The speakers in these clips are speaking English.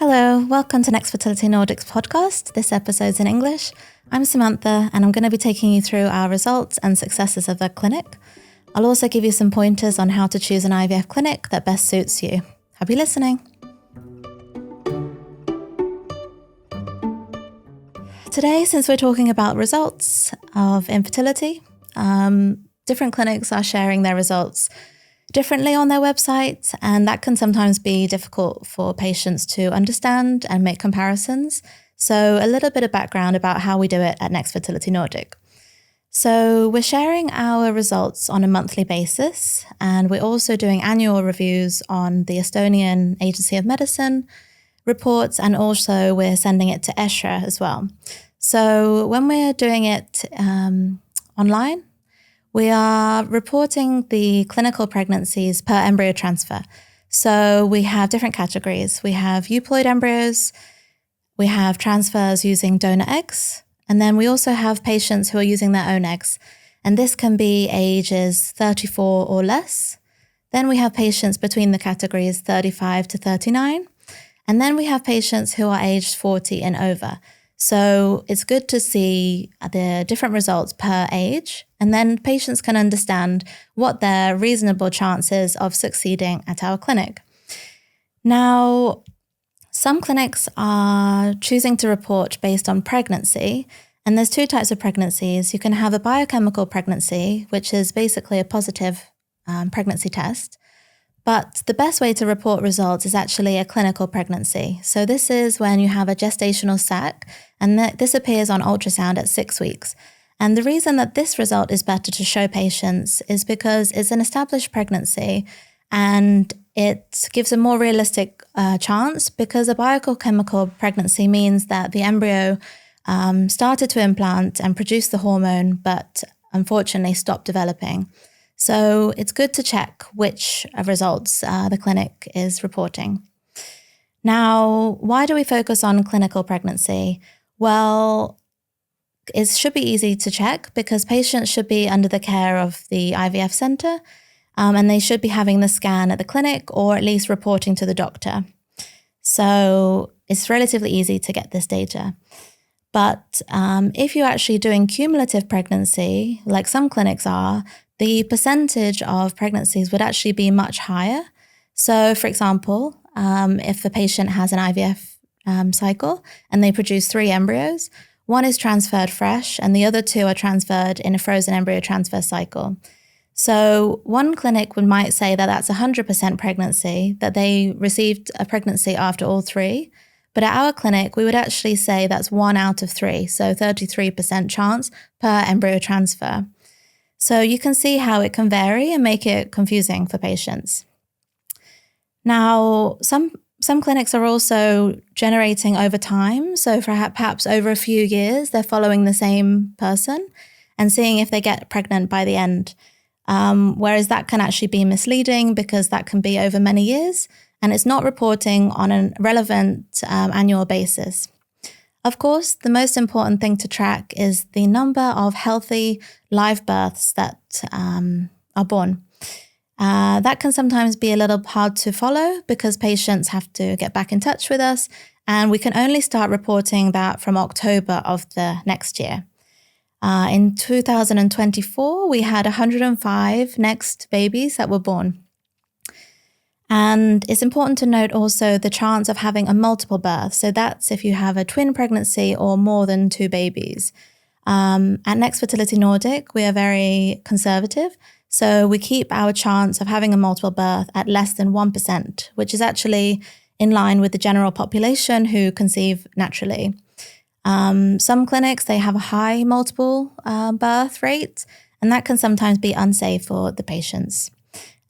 Hello, welcome to Next Fertility Nordic's podcast. This episode's in English. I'm Samantha, and I'm going to be taking you through our results and successes of the clinic. I'll also give you some pointers on how to choose an IVF clinic that best suits you. Happy listening. Today, since we're talking about results of infertility, different clinics are sharing their results differently on their website, and that can sometimes be difficult for patients to understand and make comparisons. So a little bit of background about how we do it at Next Fertility Nordic. So we're sharing our results on a monthly basis, and we're also doing annual reviews on the Estonian Agency of Medicine reports, and also we're sending it to ESHRE as well. So when we're doing it online, we are reporting the clinical pregnancies per embryo transfer. So we have different categories. We have euploid embryos, we have transfers using donor eggs, and then we also have patients who are using their own eggs. And this can be ages 34 or less. Then we have patients between the categories 35 to 39. And then we have patients who are aged 40 and over. So it's good to see the different results per age, and then patients can understand what their reasonable chances of succeeding at our clinic. Now, some clinics are choosing to report based on pregnancy, and there's two types of pregnancies. You can have a biochemical pregnancy, which is basically a positive pregnancy test. But the best way to report results is actually a clinical pregnancy. So this is when you have a gestational sac, and this appears on ultrasound at 6 weeks. And the reason that this result is better to show patients is because it's an established pregnancy, and it gives a more realistic chance, because a biochemical pregnancy means that the embryo started to implant and produce the hormone, but unfortunately stopped developing. So it's good to check which results the clinic is reporting. Now, why do we focus on clinical pregnancy? Well, it should be easy to check because patients should be under the care of the IVF center, and they should be having the scan at the clinic or at least reporting to the doctor. So it's relatively easy to get this data. But if you're actually doing cumulative pregnancy, like some clinics are, the percentage of pregnancies would actually be much higher. So, for example, if a patient has an IVF cycle and they produce 3 embryos, one is transferred fresh and the other 2 are transferred in a frozen embryo transfer cycle. So one clinic might say that that's 100% pregnancy, that they received a pregnancy after all 3. But at our clinic, we would actually say that's 1 out of 3, so 33% chance per embryo transfer. So you can see how it can vary and make it confusing for patients. Now, some clinics are also generating over time. So perhaps over a few years, they're following the same person and seeing if they get pregnant by the end. Whereas that can actually be misleading because that can be over many years and it's not reporting on a relevant annual basis. Of course, the most important thing to track is the number of healthy live births that are born. That can sometimes be a little hard to follow because patients have to get back in touch with us, and we can only start reporting that from October of the next year. In 2024, we had 105 next babies that were born. And it's important to note also the chance of having a multiple birth. So that's if you have a twin pregnancy or more than 2 babies. At Next Fertility Nordic, we are very conservative. So we keep our chance of having a multiple birth at less than 1%, which is actually in line with the general population who conceive naturally. Some clinics, they have a high multiple birth rate, and that can sometimes be unsafe for the patients.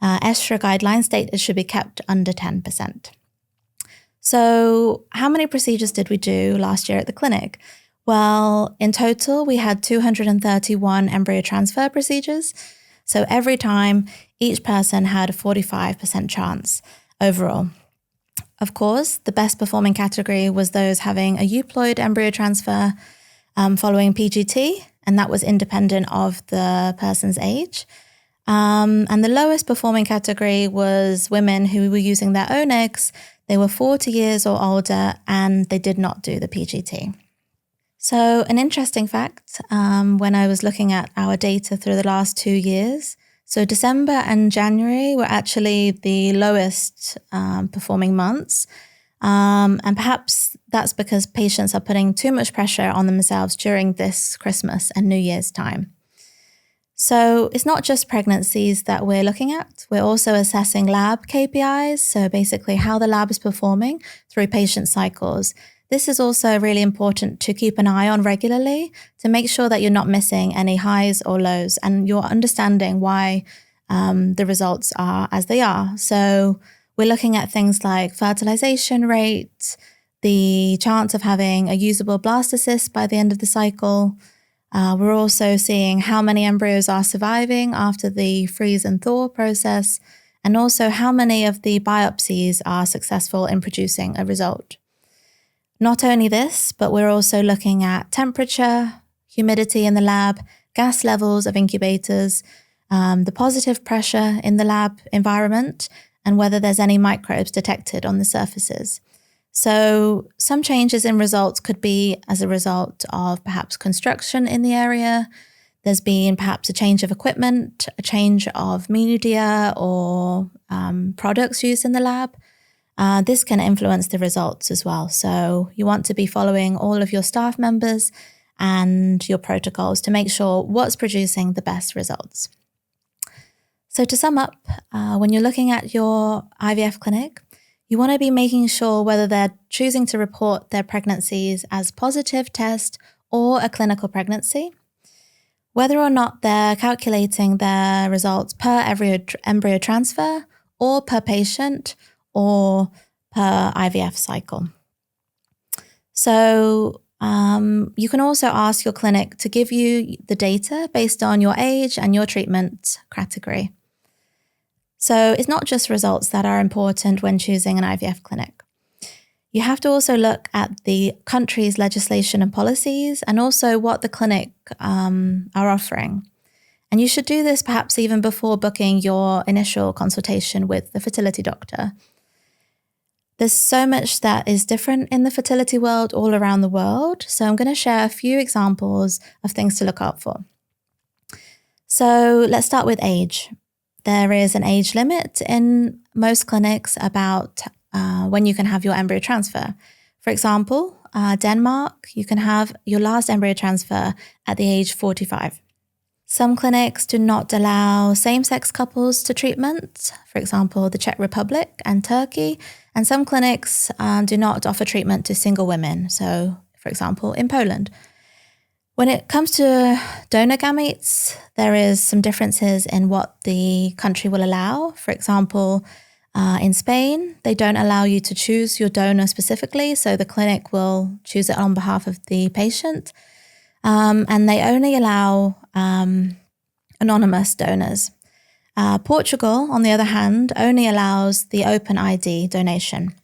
ESHRE guidelines state it should be kept under 10%. So how many procedures did we do last year at the clinic? Well, in total, we had 231 embryo transfer procedures. So every time, each person had a 45% chance overall. Of course, the best performing category was those having a euploid embryo transfer following PGT, and that was independent of the person's age. And the lowest performing category was women who were using their own eggs they were 40 years or older, and they did not do the PGT. So an interesting fact, when I was looking at our data through the last 2 years, so December and January were actually the lowest performing months. And perhaps that's because patients are putting too much pressure on themselves during this Christmas and New Year's time. So it's not just pregnancies that we're looking at. We're also assessing lab KPIs, so basically how the lab is performing through patient cycles. This is also really important to keep an eye on regularly to make sure that you're not missing any highs or lows and you're understanding why the results are as they are. So we're looking at things like fertilization rate, the chance of having a usable blastocyst by the end of the cycle. We're also seeing how many embryos are surviving after the freeze and thaw process, and also how many of the biopsies are successful in producing a result. Not only this, but we're also looking at temperature, humidity in the lab, gas levels of incubators, the positive pressure in the lab environment, and whether there's any microbes detected on the surfaces. So some changes in results could be as a result of perhaps construction in the area. There's been perhaps a change of equipment, a change of media or products used in the lab. This can influence the results as well. So you want to be following all of your staff members and your protocols to make sure what's producing the best results. So to sum up, when you're looking at your IVF clinic, you want to be making sure whether they're choosing to report their pregnancies as positive test or a clinical pregnancy, whether or not they're calculating their results per embryo transfer or per patient or per IVF cycle. So you can also ask your clinic to give you the data based on your age and your treatment category. So it's not just results that are important when choosing an IVF clinic. You have to also look at the country's legislation and policies and also what the clinic are offering. And you should do this perhaps even before booking your initial consultation with the fertility doctor. There's so much that is different in the fertility world all around the world. So I'm going to share a few examples of things to look out for. So let's start with age. There is an age limit in most clinics about when you can have your embryo transfer. For example, Denmark, you can have your last embryo transfer at the age 45. Some clinics do not allow same-sex couples to treatment, for example, the Czech Republic and Turkey, and some clinics do not offer treatment to single women, so for example, in Poland. When it comes to donor gametes, there is some differences in what the country will allow. For example, in Spain, they don't allow you to choose your donor specifically, so the clinic will choose it on behalf of the patient. And they only allow anonymous donors. Portugal, on the other hand, only allows the open ID donation.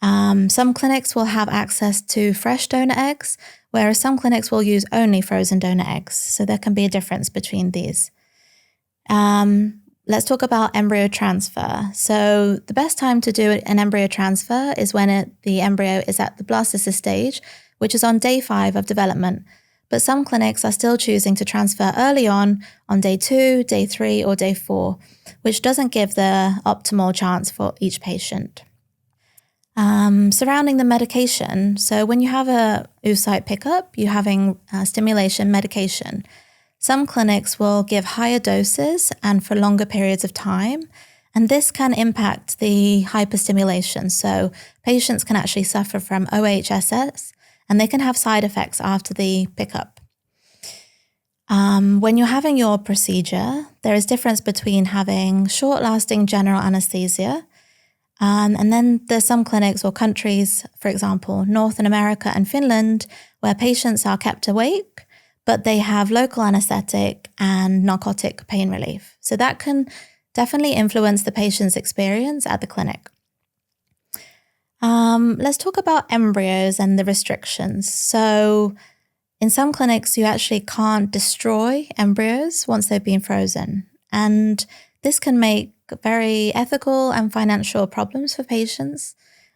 Some clinics will have access to fresh donor eggs, whereas some clinics will use only frozen donor eggs. So there can be a difference between these. Let's talk about embryo transfer. So the best time to do an embryo transfer is when the embryo is at the blastocyst stage, which is on day 5 of development. But some clinics are still choosing to transfer early on day 2, day 3, or day 4, which doesn't give the optimal chance for each patient. Surrounding the medication, so when you have a oocyte pickup, you're having stimulation medication. Some clinics will give higher doses and for longer periods of time, and this can impact the hyperstimulation. So patients can actually suffer from OHSS, and they can have side effects after the pickup. When you're having your procedure, there is difference between having short-lasting general anesthesia, and then there's some clinics or countries, for example, Northern America and Finland, where patients are kept awake, but they have local anesthetic and narcotic pain relief. So that can definitely influence the patient's experience at the clinic. Let's talk about embryos and the restrictions. So in some clinics, you actually can't destroy embryos once they've been frozen. And this can make very ethical and financial problems for patients.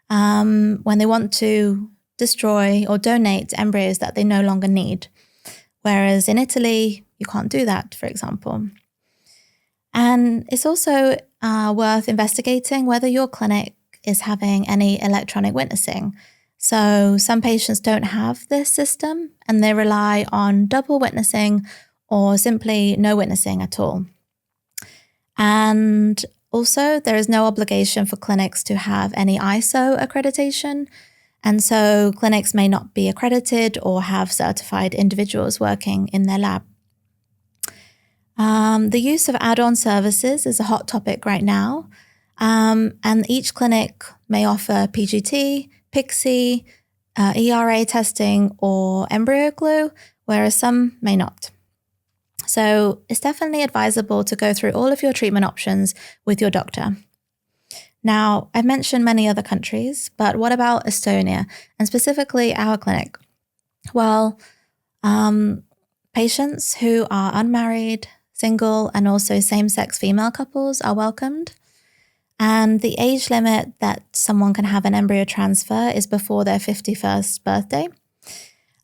when they want to destroy or donate embryos that they no longer need. Whereas in Italy, you can't do that, for example. And it's also worth investigating whether your clinic is having any electronic witnessing. So some patients don't have this system and they rely on double witnessing or simply no witnessing at all. And also, there is no obligation for clinics to have any ISO accreditation. And so clinics may not be accredited or have certified individuals working in their lab. The use of add-on services is a hot topic right now. And each clinic may offer PGT, PICSI, ERA testing, or embryo glue, whereas some may not. So it's definitely advisable to go through all of your treatment options with your doctor. Now, I've mentioned many other countries, but what about Estonia and specifically our clinic? Well, patients who are unmarried, single, and also same-sex female couples are welcomed. And the age limit that someone can have an embryo transfer is before their 51st birthday.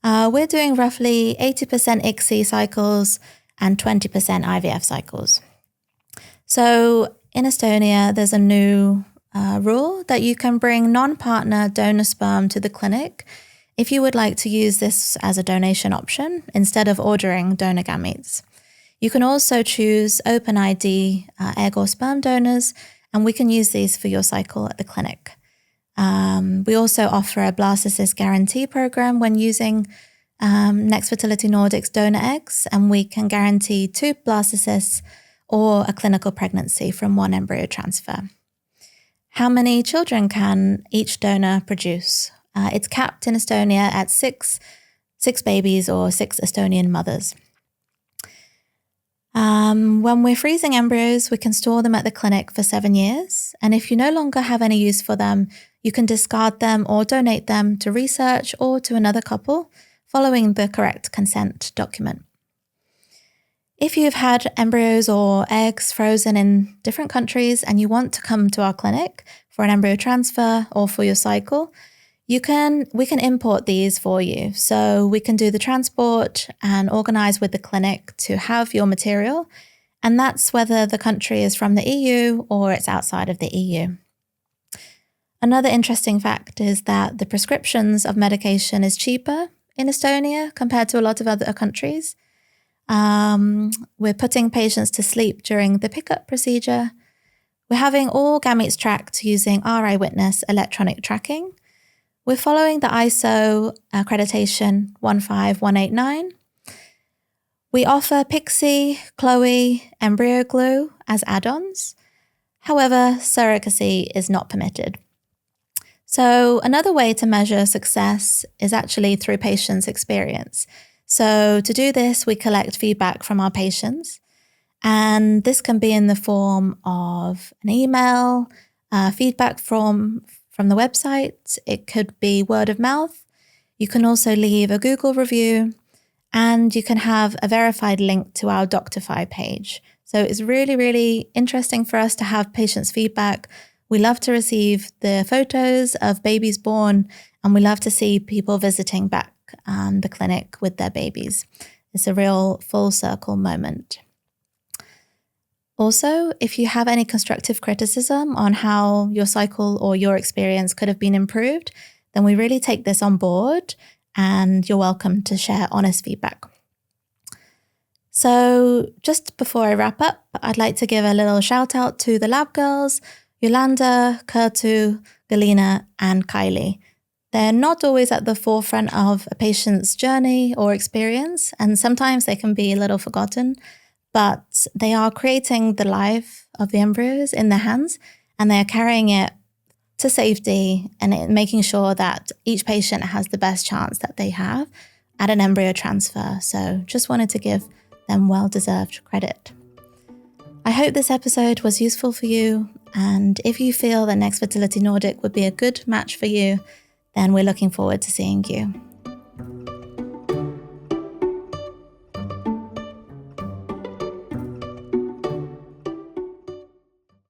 We're doing roughly 80% ICSI cycles and 20% IVF cycles. So in Estonia, there's a new rule that you can bring non-partner donor sperm to the clinic if you would like to use this as a donation option instead of ordering donor gametes. You can also choose open ID egg or sperm donors, and we can use these for your cycle at the clinic. We also offer a blastocyst guarantee program when using Next Fertility Nordic's donor eggs, and we can guarantee 2 blastocysts or a clinical pregnancy from 1 embryo transfer. How many children can each donor produce? It's capped in Estonia at 6 babies or 6 Estonian mothers. When we're freezing embryos, we can store them at the clinic for 7 years. And if you no longer have any use for them, you can discard them or donate them to research or to another couple following the correct consent document. If you've had embryos or eggs frozen in different countries and you want to come to our clinic for an embryo transfer or for your cycle, we can import these for you. So we can do the transport and organize with the clinic to have your material. And that's whether the country is from the EU or it's outside of the EU. Another interesting fact is that the prescriptions of medication is cheaper in Estonia compared to a lot of other countries. We're putting patients to sleep during the pickup procedure. We're having all gametes tracked using RI-Witness electronic tracking. We're following the ISO accreditation 15189. We offer PICSI, Chloe, embryo glue as add-ons. However, surrogacy is not permitted. So another way to measure success is actually through patients' experience. So to do this, we collect feedback from our patients, and this can be in the form of an email, feedback from the website. It could be word of mouth. You can also leave a Google review, and you can have a verified link to our Doctify page. So it's really, really interesting for us to have patients' feedback. We love to receive the photos of babies born, and we love to see people visiting back the clinic with their babies. It's a real full circle moment. Also, if you have any constructive criticism on how your cycle or your experience could have been improved, then we really take this on board, and you're welcome to share honest feedback. So just before I wrap up, I'd like to give a little shout out to the lab girls, Yolanda, Kertu, Galina, and Kylie. They're not always at the forefront of a patient's journey or experience, and sometimes they can be a little forgotten, but they are creating the life of the embryos in their hands, and they are carrying it to safety and making sure that each patient has the best chance that they have at an embryo transfer. So just wanted to give them well-deserved credit. I hope this episode was useful for you, and if you feel that Next Fertility Nordic would be a good match for you, then we're looking forward to seeing you.